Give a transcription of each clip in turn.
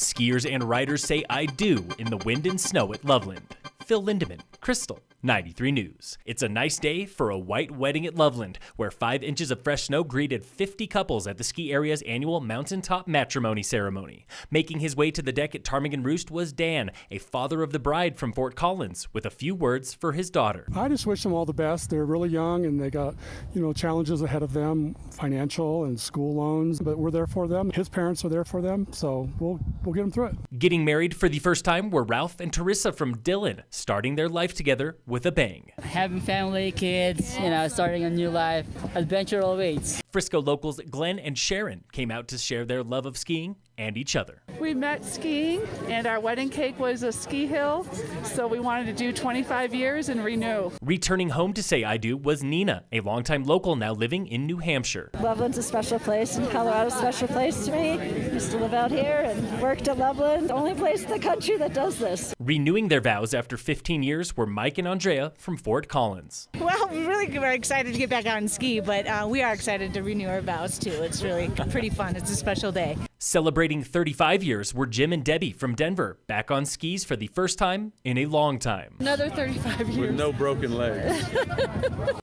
Skiers and riders say I do in the wind and snow at Loveland. Phil Lindemann, Krystal, 93 News. It's a nice day for a white wedding at Loveland, where 5 inches of fresh snow greeted 50 couples at the ski area's annual Mountaintop Matrimony ceremony. Making his way to the deck at Ptarmigan Roost was Dan, a father of the bride from Fort Collins, with a few words for his daughter. I just wish them all the best. They're really young and they got, challenges ahead of them, financial and school loans, but we're there for them. His parents are there for them, so we'll get them through it. Getting married for the first time were Ralph and Teresa from Dillon, starting their life together with a bang. Having family, kids, starting a new life. Adventure awaits. Frisco locals Glenn and Sharon came out to share their love of skiing and each other. We met skiing, and our wedding cake was a ski hill, so we wanted to do 25 years and renew. Returning home to say I do was Nina, a longtime local now living in New Hampshire. Loveland's a special place, and Colorado's a special place to me. Used to live out here and worked at Loveland, the only place in the country that does this. Renewing their vows after 15 years were Mike and Andrea from Fort Collins. Well, we really are excited to get back out and ski, but we are excited to renew our vows too. It's really pretty fun. It's a special day. Celebrating 35 years were Jim and Debbie from Denver, back on skis for the first time in a long time. Another 35 years. With no broken legs.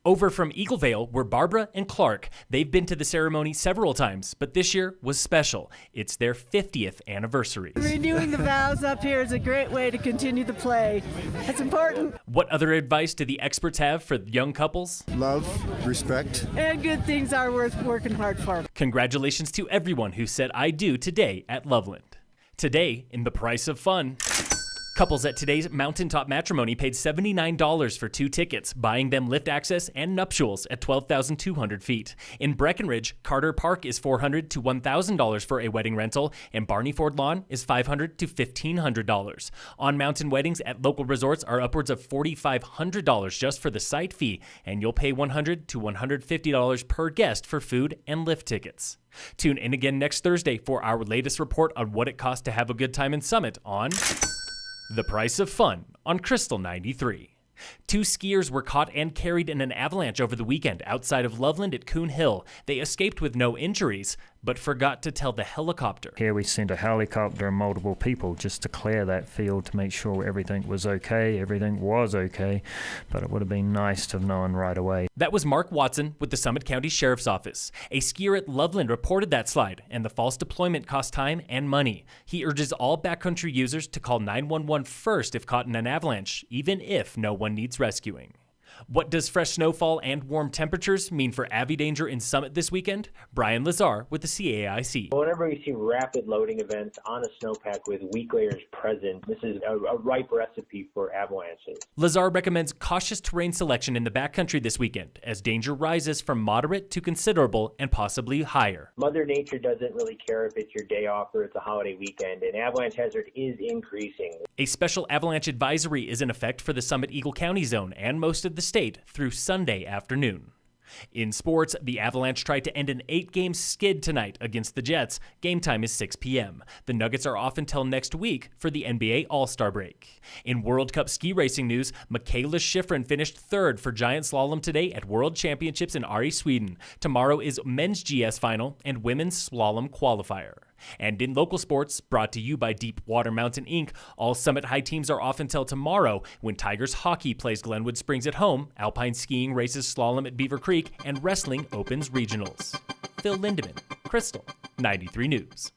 Over from Eaglevale were Barbara and Clark. They've been to the ceremony several times, but this year was special. It's their 50th anniversary. Renewing the vows up here is a great way to continue the play. That's important. What other advice do the experts have for young couples? Love, respect. And good things are worth working hard for. Congratulations to everyone who said I do today at Loveland. Today, in the price of fun, couples at today's Mountaintop Matrimony paid $79 for 2 tickets, buying them lift access and nuptials at 12,200 feet. In Breckenridge, Carter Park is $400 to $1,000 for a wedding rental, and Barney Ford Lawn is $500 to $1,500. On-mountain weddings at local resorts are upwards of $4,500 just for the site fee, and you'll pay $100 to $150 per guest for food and lift tickets. Tune in again next Thursday for our latest report on what it costs to have a good time in Summit on The Price of Fun on Krystal 93. 2 skiers were caught and carried in an avalanche over the weekend outside of Loveland at Coon Hill. They escaped with no injuries, but forgot to tell the helicopter. Here we sent a helicopter and multiple people just to clear that field to make sure everything was okay. Everything was okay, but it would have been nice to have known right away. That was Mark Watson with the Summit County Sheriff's Office. A skier at Loveland reported that slide, and the false deployment cost time and money. He urges all backcountry users to call 911 first if caught in an avalanche, even if no one needs rescuing. What does fresh snowfall and warm temperatures mean for Avi danger in Summit this weekend? Brian Lazar with the CAIC. Whenever we see rapid loading events on a snowpack with weak layers present, this is a ripe recipe for avalanches. Lazar recommends cautious terrain selection in the backcountry this weekend as danger rises from moderate to considerable and possibly higher. Mother Nature doesn't really care if it's your day off or it's a holiday weekend, and avalanche hazard is increasing. A special avalanche advisory is in effect for the Summit Eagle County zone and most of the state through Sunday afternoon. In sports, the Avalanche tried to end an 8-game skid tonight against the Jets. Game time is 6 p.m. The Nuggets are off until next week for the NBA All-Star break. In World Cup ski racing news, Mikaela Shiffrin finished 3rd for giant slalom today at World Championships in Ari, Sweden. Tomorrow is men's GS final and women's slalom qualifier. And in local sports, brought to you by Deepwater Mountain Inc., all Summit High teams are off until tomorrow when Tigers hockey plays Glenwood Springs at home, alpine skiing races slalom at Beaver Creek, and wrestling opens regionals. Phil Lindemann, Krystal, 93 News.